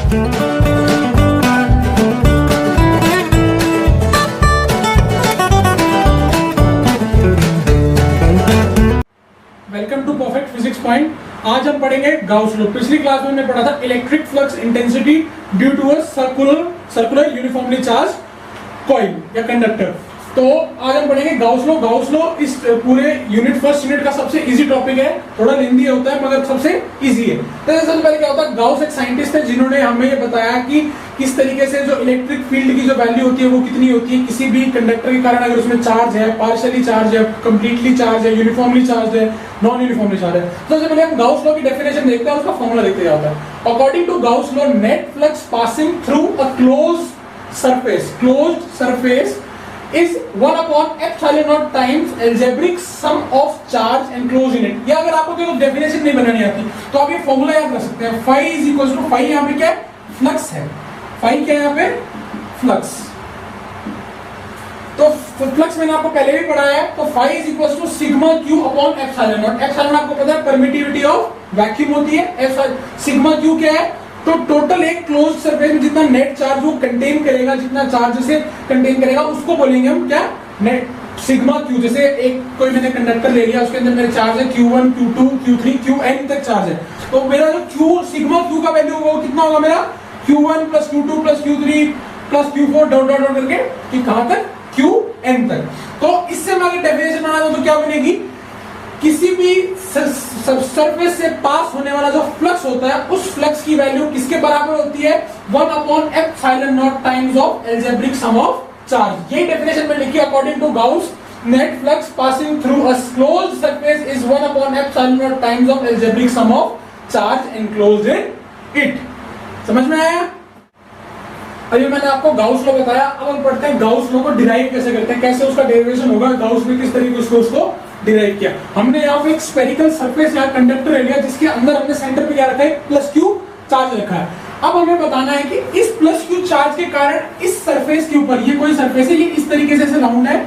Welcome to perfect physics point. आज हम पढ़ेंगे गाउस लॉ। पिछली क्लास में हमने पढ़ा था electric flux intensity due to a circular uniformly charge coil या कंडक्टर। तो आज हम पढ़ेंगे गाउस लॉ। गाउस लॉ इस पूरे फर्स्ट यूनिट का सबसे इजी टॉपिक है। थोड़ा लेंदी होता है मगर सबसे इजी है। तो सबसे पहले क्या होता है, गाउस एक साइंटिस्ट है जिन्होंने हमें ये बताया कि किस तरीके से जो इलेक्ट्रिक फील्ड की जो वैल्यू होती है वो कितनी होती है किसी भी कंडक्टर के कारण, अगर उसमें चार्ज है, पार्शियली चार्ज है, कंप्लीटली चार्ज है, यूनिफॉर्मली चार्ज है, नॉन यूनिफॉर्मली चार्ज है। तो सबसे पहले हम गाउस लॉ की डेफिनेशन देखते हैं, उसका फॉर्मूला देखते जाता है। According to Gauss law, net flux passing through a closed surface is 1 upon epsilon naught times algebraic sum of charge enclosed in it। या अगर आपको कोई डेफिनेशन नहीं बनानी आती तो आप ये फॉर्मूला याद रख सकते हैं। phi is equals to phi यहाँ पे क्या है, फ्लक्स है। phi क्या है यहाँ पे, फ्लक्स। तो फ्लक्स मैंने आपको पहले भी पढ़ाया है। तो phi is equals to sigma q upon epsilon naught। epsilon आपको पता है परमिटिविटी ऑफ वैक्यूम होती है। सिग्मा q क्या है, तो टोटल एक क्लोज सरफेस में जितना नेट चार्ज वो कंटेन करेगा, जितना चार्ज से कंटेन करेगा उसको बोलेंगे हम क्या, नेट सिग्मा क्यू। जैसे एक कोई मैंने कंडक्टर ले लिया, उसके अंदर मेरे चार्ज है Q1 Q2 Q3 Qn तक चार्ज है। तो मेरा जो Q सिग्मा Q का वैल्यू होगा वो कितना होगा मेरा, Q1 plus Q2 plus Q3 plus Q4 dot dot dot करके कि कहां तक, Qn तक। तो इससे मैं अगर डेफिनेशन बना दूं तो क्या बनेगी, किसी भी सरफेस से पास होने वाला जो फ्लक्स होता है उस फ्लक्स की वैल्यू किसके बराबर होती है, 1 upon epsilon naught times of algebraic sum of charge। ये डेफिनेशन में लिखी according to Gauss, net flux passing through a closed surface is 1 upon epsilon naught times of algebraic sum of charge enclosed in it। समझ में आया? अभी मैंने आपको Gauss law बताया। अब हम पढ़ते हैं गाउस लॉ को डिराइव कैसे करते हैं, कैसे उसका डेरिवेशन होगा, गाउस ने किस तरीके से उसको डिराइव किया। हमने यहाँ पे एक स्फेरिकल सरफेस या कंडक्टर ले लिया जिसके अंदर हमने सेंटर पे क्या रखा है, प्लस क्यू चार्ज रखा है। अब हमें बताना है कि इस प्लस क्यू चार्ज के कारण इस सरफेस के ऊपर, ये कोई सरफेस है, ये इस तरीके से राउंड है,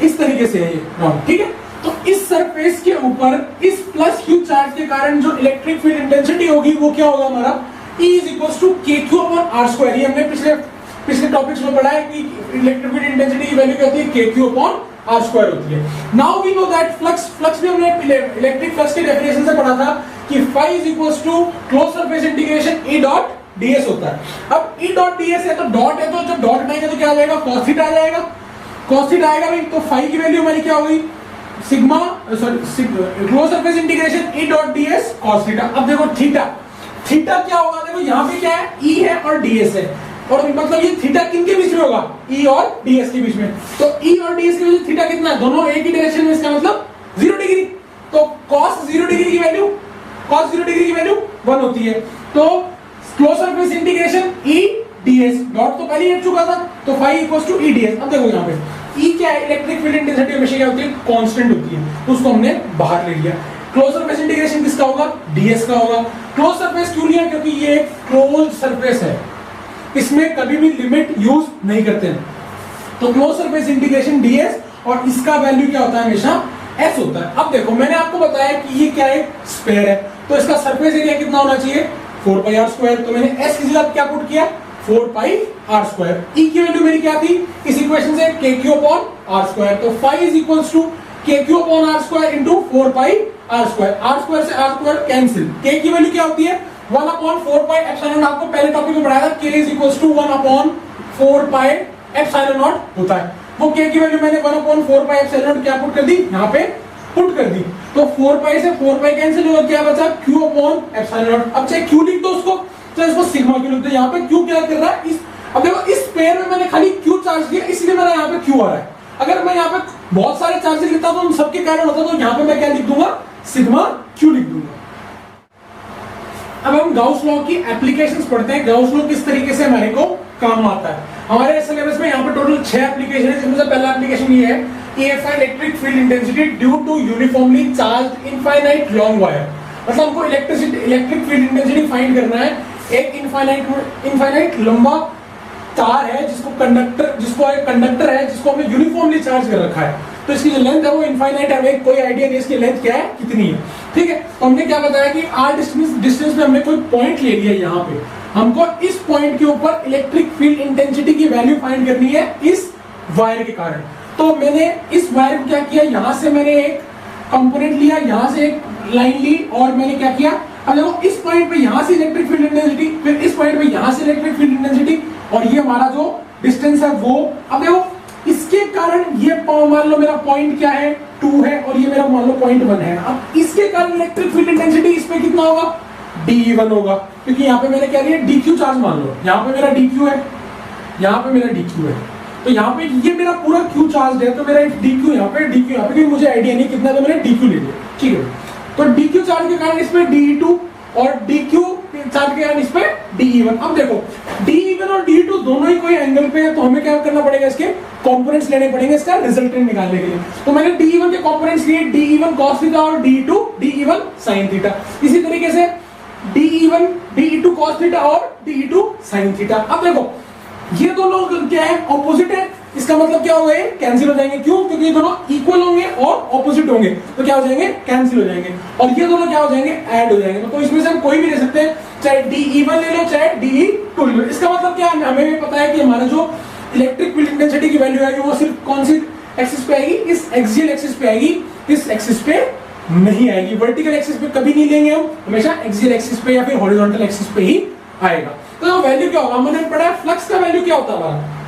इस तरीके से है ये राउंड, ठीक है। तो इस सरफेस के ऊपर इस प्लस क्यू चार्ज के कारण जो इलेक्ट्रिक फील्ड इंटेंसिटी होगी वो क्या होगा हमारा, E is equals to kq upon r square। ये हमने पिछले टॉपिक्स में पढ़ा है कि इलेक्ट्रिक फील्ड इंटेंसिटी की वैल्यू क्या होती है, kq upon r square होती है। Now we know that flux भी हमने इलेक्ट्रिक फ्लक्स के डेफिनेशन से पढ़ा था कि phi is equals to close surface integration E dot ds होता है। अब E डॉट ds है तो डॉट है, तो जब डॉट हटाएंगे तो क्या आ जाएगा, cos थीटा आ जाएगा। cos थीटा आएगा भाई, तो phi की वैल्यू हमारी क्या होगी, sigma close surface integration E dot ds cos theta. अब देखो थीटा क्या होगा, देखो यहाँ पे क्या है, E है और ds है, और मतलब ये थीटा किनके बीच में होगा, E और ds के बीच में। तो E और ds के बीच थीटा कितना है, दोनों एक ही डायरेक्शन में, इसका मतलब 0 डिग्री। तो cos 0 डिग्री की वैल्यू 1 होती है। तो close surface integration E ds dot तो पहले ही हट चुका था, तो phi equals to E ds। अब देखो यहाँ पे E क्या है, इलेक्ट्रिक फील्ड इंटेंसिटी हमेशा क्या होती है, कांस्टेंट होती है, तो उसको हमने बाहर ले लिया। क्लोज सरफेस इंटीग्रेशन किसका होगा, ds का होगा। क्लोज सरफेस क्यों लिया, क्योंकि ये एक क्लोज सरफेस है, इसमें कभी भी लिमिट यूज नहीं करते हैं। तो क्लोज सरफेस इंटीग्रेशन ds, और इसका वैल्यू क्या होता है, हमेशा s होता है। अब देखो मैंने आपको बताया कि ये क्या है, स्फीयर है, तो इसका सरफेस एरिया कितना होना चाहिए, 4 pi r स्क्वायर। तो मैंने s की जगह क्या पुट किया, 4 pi r स्क्वायर। E की वैल्यू मेरी क्या थी, इस इक्वेशन से kq upon r स्क्वायर। तो phi is equals to kq upon r square into 4 pi r square. r square से r स्क्वायर कैंसिल। k की वैल्यू क्या होती है, 1 upon 4 pi एप्सिलॉन। आपको पहले टॉपिक में पढ़ाया था k is equals to 1 upon 4 pi epsilon not होता है। वो k की वैल्यू मैंने 1 upon 4 pi एप्सिलॉन नॉट क्या पुट कर दी, यहाँ पे पुट कर दी। तो 4 pi से 4 pi कैंसिल होगा, क्या बचा, q upon एप्सिलॉन नॉट। अब चाहे q लिख दो उसको, तो इसको सिग्मा q लिख दो। यहाँ पे q क्या कर रहा है, अब देखो इस पेयर में मैंने खाली q चार्ज दिया, इसलिए मेरा यहाँ पे q आ रहा है। अगर मैं यहाँ पे बहुत सारे चार्जेस लिखता तो उन सबके कारण होता, तो यहाँ पे मैं क्या लिख दूंगा, सिग्मा q लिख दूंगा। अब हम गाउस लॉ की एप्लीकेशंस पढ़ते हैं, गाउस लॉ किस तरीके से हमारे को काम आता है। हमारे सिलेबस में यहाँ पे टोटल 6 एप्लीकेशन है, जिसमें से पहला एप्लीकेशन ये है, EFI electric field intensity due to uniformly charged infinite long wire. मतलब हमको इलेक्ट्रिक फील्ड इंटेंसिटी फाइंड करना है, एक इनफाइनाइट लंबा तार है जिसको एक कंडक्टर है जिसको हमने यूनिफॉर्मली चार्ज कर रखा है, तो इसकी जो लेंथ है वो इनफाइनाइट है, हमें कोई आइडिया नहीं इसकी लेंथ क्या है, कितनी है, ठीक है। तो हमने क्या बताया कि r डिस्टेंस में हमने कोई पॉइंट ले लिया यहाँ पे, हमको इस पॉइंट के ऊपर इलेक्ट्रिक फील्ड इंटेंसिटी की वैल्यू फाइंड करनी है इस वायर के कारण। तो मैंने इस वायर को क्या किया, यहां से मैंने एक कंपोनेंट लिया, यहां से एक लाइन ली और मैंने क्या किया, अब देखो इस पॉइंट पे यहां से इलेक्ट्रिक फील्ड इंटेंसिटी, फिर इस पॉइंट पे यहां से इलेक्ट्रिक फील्ड इंटेंसिटी, और ये हमारा जो डिस्टेंस है वो, अब देखो इसके कारण ये मान लो मेरा पॉइंट क्या है 2 है और ये मेरा मान लो पॉइंट 1 है। अब इसके कारण इलेक्ट्रिक फील्ड इंटेंसिटी इस पे कितना होगा, dE1 होगा, क्योंकि यहाँ पे मैंने क्या लिया dq चार्ज मान लो, यहाँ पे मेरा dq है, यहाँ पे मेरा dq है, तो यहाँ पे ये मेरा पूरा q चार्ज है, तो मेरा dq यहाँ पे dq यहाँ पे, क्योंकि मुझे आइडिया नहीं कितना, तो मैंने dq ले लिया, ठीक है। तो dq चार्ज के कारण इस पे dE2 और dq चार्ज के कारण इस पे dE1। अब देखो dE1 और dE2 दोनों ही कोई एंगल पे है, तो हमें क्या करना पड़ेगा, इसके कंपोनेंट्स लेने पड़ेगे इसका रिजल्टेंट निकालने के लिए। तो मैंने dE1 के कंपोनेंट्स लिए, dE1 cos थीटा और dE2 dE1 sin थीटा। इसी तरीके से dE1 dE2 cos थीटा और dE2 sin थीटा। अब देखो ये दोनों क्या है, ऑपोजिट है, इसका मतलब क्या होगा, ये कैंसिल हो जाएंगे, क्यों, क्योंकि ये दोनों इक्वल होंगे और ऑपोजिट होंगे, तो क्या हो जाएंगे, कैंसिल हो जाएंगे, और ये दोनों क्या हो जाएंगे, ऐड हो जाएंगे। तो इसमें से हम कोई भी ले सकते हैं, चाहे dE1 ले लो चाहे dE2 ले लो। इसका मतलब क्या है, हमें भी पता है कि हमारा जो इलेक्ट्रिक फील्ड इंटेंसिटी की वैल्यू आएगी वो सिर्फ कौन सी एक्सिस पे आएगी, इस एक्सियल एक्सिस पे आएगी, इस एक्सिस पे नहीं आएगी। वर्टिकल एक्सिस पे कभी नहीं लेंगे हम, हमेशा एक्सियल एक्सिस पे या फिर हॉरिजॉन्टल एक्सिस पे ही आएगा। तो वैल्यू क्या होगा, हमने पढ़ा है फ्लक्स का वैल्यू क्या होता है हमारा।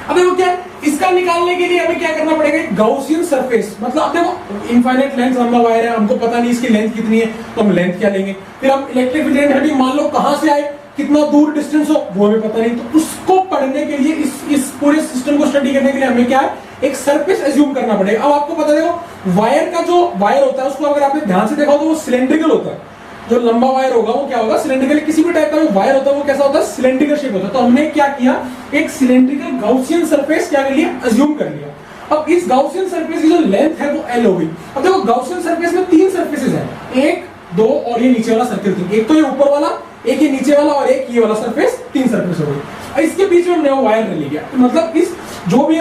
अब देखो क्या, इसका निकालने के लिए हमें क्या करना पड़ेगा, गॉसियन सरफेस, मतलब अब देखो इनफाइनाइट लेंथ लंबा वायर है, हमको पता नहीं इसकी लेंथ कितनी है, तो हम लेंथ क्या लेंगे, फिर हम इलेक्ट्रिक फील्ड इंटेंसिटी मान लो कहां से आए, कितना दूर डिस्टेंस हो वो हमें पता नहीं, तो उसको पढ़ने के लिए इस पूरे सिस्टम को स्टडी करने के लिए हमें क्या है, एक सरफेस एज्यूम करना पड़ेगा। अब आपको पता देखो वायर का जो वायर होता है उसको अगर आपने ध्यान से देखा तो वो सिलेंड्रिकल होता है, जो लंबा वायर होगा वो क्या होगा, सिलेंड्रिकल। किसी भी टाइप का जो वायर होता है वो कैसा होता है, सिलेंड्रिकल शेप होता है। तो हमने क्या किया, एक सिलेंड्रिकल गॉसियन सरफेस क्या कर लिया, अज्यूम कर लिया। अब इस गॉसियन सरफेस की जो लेंथ है वो L हो गई। अब देखो गॉसियन सरफेस में 3 सरफेसेस हैं, 1 2 और ये नीचे वाला सर्कल थी, एक तो ये ऊपर वाला, एक ये नीचे वाला और एक ये वाला सरफेस, 3 सरफेस हो गई। इसके बीच में हमने वो वायर ले लिया, मतलब इस जो भी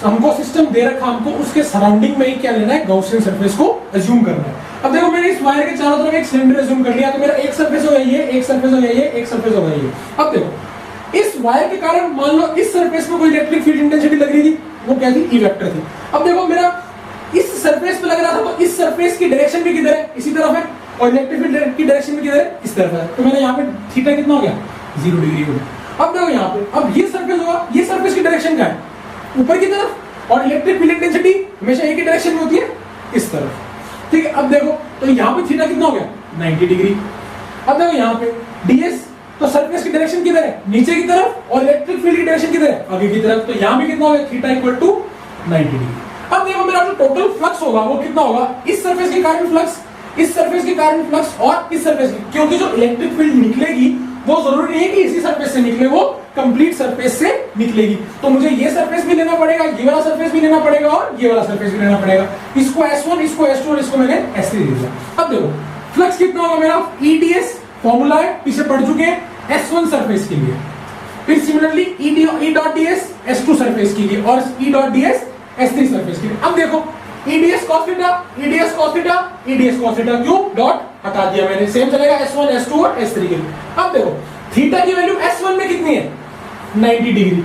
हमको सिस्टम दे रखा, हमको उसके सराउंडिंग में ही क्या लेना है, गॉसियन सरफेस को अज्यूम करना है। अब देखो मैंने इस वायर के चारों तरफ एक सिलेंडर अज्यूम कर लिया, तो मेरा एक सरफेस हो गया ये, एक सरफेस हो गया ये, एक सरफेस हो गया ये। अब देखो इस वायर के कारण मान लो इस सरफेस पे कोई इलेक्ट्रिक फील्ड इंटेंसिटी लग रही थी, वो क्या थी, ई वेक्टर थी। अब देखो मेरा इस सरफेस पे लग रहा था, तो इस सरफेस की डायरेक्शन भी किधर है, इसी तरफ है, और इलेक्ट्रिक फील्ड की डायरेक्शन भी किधर है, इस तरफ है। तो मैंने यहाँ पे थीटा कितना हो गया, 0 डिग्री हो गया। अब देखो यहाँ पे, अब ये सरफेस होगा, ये सरफेस की डायरेक्शन क्या है, ऊपर की तरफ, और इलेक्ट्रिक फील्ड इंटेंसिटी हमेशा एक ही डायरेक्शन में होती है, इस तरफ, ठीक है। अब देखो तो यहाँ पे थीटा कितना हो गया, 90 डिग्री। अब देखो यहाँ पे ds, तो सरफेस की डायरेक्शन किधर है, नीचे की तरफ, और इलेक्ट्रिक फील्ड की डायरेक्शन किधर है, आगे की तरफ। तो यहाँ भी कितना हो गया, थीटा इक्वल टू 90 डिग्री। अब देखो मेरा जो टोटल फ्लक्स होगा वो कितना होगा, इस सरफेस के कारण फ्लक्स, इस सरफेस के कारण फ्लक्स, और इस सरफेस की, क्योंकि जो इलेक्ट्रिक फील्ड निकलेगी वो जरूरी नहीं है कि इसी सरफेस से निकले, वो कंप्लीट सरफेस से निकलेगी। तो मुझे ये सरफेस भी लेना पड़ेगा, ये वाला सरफेस भी लेना पड़ेगा, और ये वाला सरफेस भी लेना पड़ेगा। इसको S1, इसको S2 और इसको मैंने S3 दे दिया। अब देखो फ्लक्स कितना होगा मेरा, EDS फॉर्मूला है, पीछे पढ़ चुके हैं, S1 सरफेस के लिए, फिर सिमिलरली E.ds S2 सरफेस के लिए, और E.ds S3 सरफेस के लिए। अब देखो EDS cos theta, EDS cos theta, EDS cos theta, क्यों, डॉट हटा दिया मैंने, सेम चलेगा S1 S2 और S3 के लिए। अब देखो थीटा की वैल्यू S1 में कितनी है, 90 डिग्री,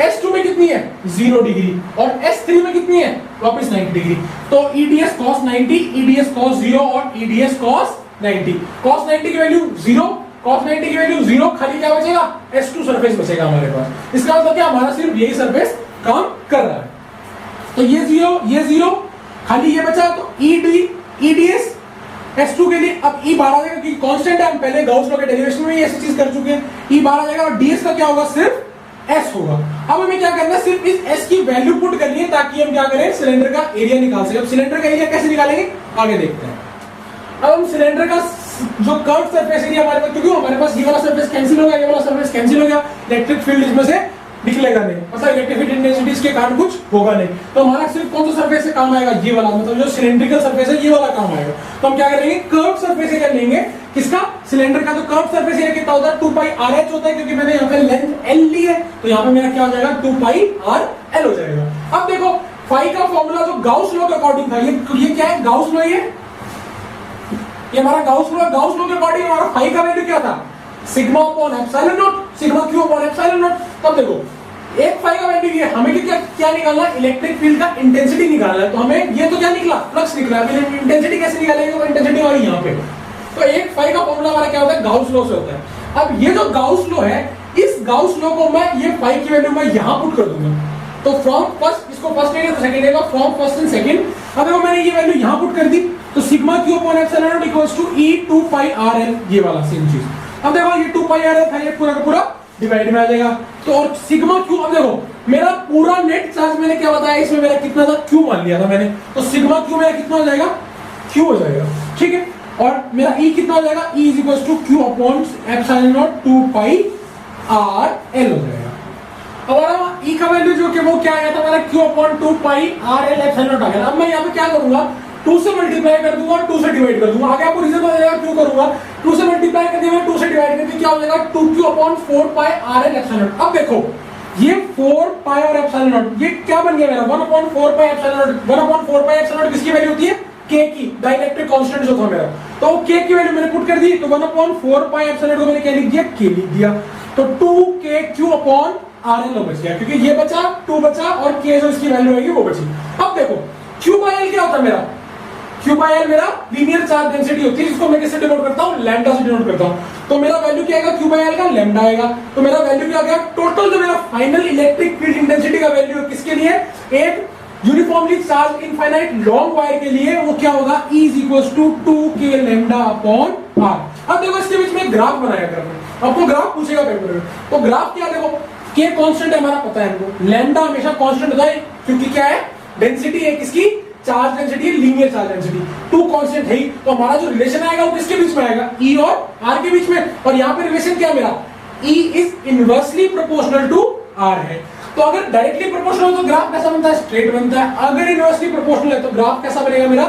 S2 में कितनी है, 0 डिग्री, और S3 में कितनी है, वापस 90 डिग्री। तो EDS cos 90, EDS cos 0 और EDS cos 90। cos 90 की वैल्यू 0, cos 90 की वैल्यू 0, खाली क्या बचेगा, S2 सरफेस बचेगा हमारे पास। इसका मतलब क्या, हमारा सिर्फ यही सरफेस काम कर रहा है। तो ये 0, खाली ये बचा, तो EDS S2 के लिए अब E बाहर आ जाएगा, क्योंकि कांस्टेंट है, हम पहले गॉस लॉ के डेरिवेशन में ऐसी चीज कर चुके हैं। E बाहर आ जाएगा, और DS का क्या होगा, सिर्फ S होगा। अब हमें क्या करना है, सिर्फ इस S की वैल्यू पुट करनी है, ताकि हम क्या करें, सिलेंडर का एरिया निकाल सके। अब सिलेंडर का एरिया कैसे निकालेंगे, आगे देखते हैं। अब हम सिलेंडर का जो कर्व सरफेस एरिया हमारे पास, क्योंकि हमारे पास ये वाला सरफेस कैंसिल हो गया, ये वाला सरफेस कैंसिल हो गया, इलेक्ट्रिक फील्ड इसमें से निकलेगा नहीं, मतलब इलेक्ट्रिक फील्ड इंटेंसिटी के कारण कुछ होगा नहीं। तो हमारा सिर्फ कौन सा सरफेस से काम आएगा, ये वाला, मतलब जो सिलेंड्रिकल सरफेस है ये वाला काम आएगा। तो हम क्या करेंगे, कर्व सरफेस एरिया लेंगे, किसका, सिलेंडर का। तो कर्व सरफेस एरिया कितना होता है, 2πrh होता है, क्योंकि मैंने यहाँ पे लेंथ L ली है, तो यहाँ पे मेरा क्या हो जाएगा, 2πrl हो जाएगा। अब देखो फाई का फॉर्मूला जो गाउस लॉ के अकॉर्डिंग था, ये क्या है, गाउस लॉ, ये हमारा गाउस लॉ के अकॉर्डिंग हमारा फाई का वैल्यू क्या था, sigma upon epsilon not, sigma Q upon epsilon not. तब देखो एक फाई का वैल्यू ये, हमें क्या निकालना है, इलेक्ट्रिक फील्ड का इंटेंसिटी निकालना है। तो हमें ये तो क्या निकला, फ्लक्स निकला। इंटेंसिटी कैसे निकालेंगे, तो इंटेंसिटी हमारी यहाँ पे। तो एक फाई का फॉर्मूला हमारा क्या होता है, गाउस लॉ से होता है। अब ये जो गाउस लॉ है, इस गाउस लॉ को मैं ये फाई की वैल्यू मैं यहाँ पुट कर दूंगा। तो फ्रॉम फर्स्ट, इसको फर्स्ट लेंगे तो सेकंड लेगा, फ्रॉम फर्स्ट एंड सेकंड। अब देखो मैंने ये वैल्यू यहाँ पुट कर दी, तो sigma Q upon epsilon not equals to E 2 pi are L, ये वाला सेम चीज। अब देखो ये 2 पाई आर एल था, ये पूरा का पूरा डिवाइड में आ जाएगा। तो और सिग्मा क्यू, अब देखो मेरा पूरा नेट चार्ज मैंने क्या बताया, इसमें मेरा कितना था, क्यू मान लिया था मैंने। तो सिग्मा क्यू मेरा कितना हो जाएगा, क्यू हो जाएगा, ठीक है। और मेरा ई कितना हो जाएगा, E is equals to Q upon epsilon not 2 pi are L हो जाएगा। और ई का वैल्यू जो कि वो क्या आया था हमारा, q upon 2 pi are l epsilon naught आ गया। अब मैं यहाँ पे क्या करूंगा, 2 से मल्टीप्लाई कर दूंगा और 2 से डिवाइड कर दूंगा। आगे आपको रीजन हो जाएगा क्यों करूंगा। 2 से मल्टीप्लाई करके मैं 2 से डिवाइड करके क्या हो जाएगा, 2q upon 4 pi are l epsilon not. अब देखो ये 4 पाई और एप्सिलॉन नॉट ये क्या बन गया मेरा, 1 upon 4 pi epsilon not. 1 upon 4 pi epsilon not किसकी वैल्यू होती है, k की, डाइलेक्ट्रिक कांस्टेंट जो था मेरा। तो k की वैल्यू मैंने पुट कर दी, तो 1 अपॉन 4 पाई एप्सिलॉन नॉट को मैंने क्या लिख दिया, k लिख दिया। तो 2kq अपॉन आर एल बच गया, क्योंकि ये बचा, 2 बचा और k जो इसकी वैल्यू आएगी वो बची। अब देखो q बाय l क्या होता है मेरा, Q by L मेरा लीनियर चार्ज डेंसिटी होती है, जिसको मैं किससे डिनोट करता हूं, लैम्डा से डिनोट करता हूं। तो मेरा वैल्यू क्या आएगा, Q by L का लैम्डा आएगा। तो मेरा वैल्यू क्या आ गया, टोटल जो मेरा फाइनल इलेक्ट्रिक फील्ड इंटेंसिटी का वैल्यू है किसके लिए, एक uniformly charge infinite long wire के लिए, वो क्या होगा, E is equals to 2k lambda upon R। अब देखो इसके बीच में ग्राफ बनाया करना, आपको ग्राफ पूछेगा पेपर में। तो ग्राफ क्या, देखो k कांस्टेंट है हमारा, पता है हमको, लैम्डा हमेशा कांस्टेंट होता है क्योंकि क्या है, डेंसिटी है किसकी, charge density, linear charge density. 2 constant है, तो हमारा जो रिलेशन आएगा वो किसके बीच में आएगा, E और R के बीच में। और यहाँ पे रिलेशन क्या मेरा, E is inversely proportional to R है। तो अगर डायरेक्टली प्रोपोर्शनल तो ग्राफ कैसा बनता है, स्ट्रेट बनता है। अगर इनवर्सली प्रोपोर्शनल है तो ग्राफ कैसा बनेगा मेरा,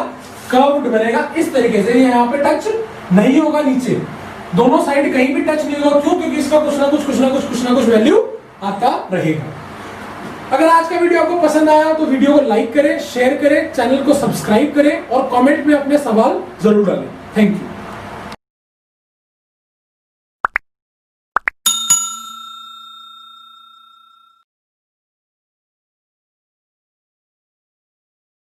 कर्व्ड बनेगा इस तरीके से। यहाँ पे टच नहीं होगा नीचे, दोनों साइड कहीं भी टच नहीं होगा। क्यों, क्योंकि इसका कुछ ना कुछ वैल्यू आता रहेगा। अगर आज का वीडियो आपको पसंद आया तो वीडियो को लाइक करें, शेयर करें, चैनल को सब्सक्राइब करें और कमेंट में अपने सवाल जरूर डालें। Thank you.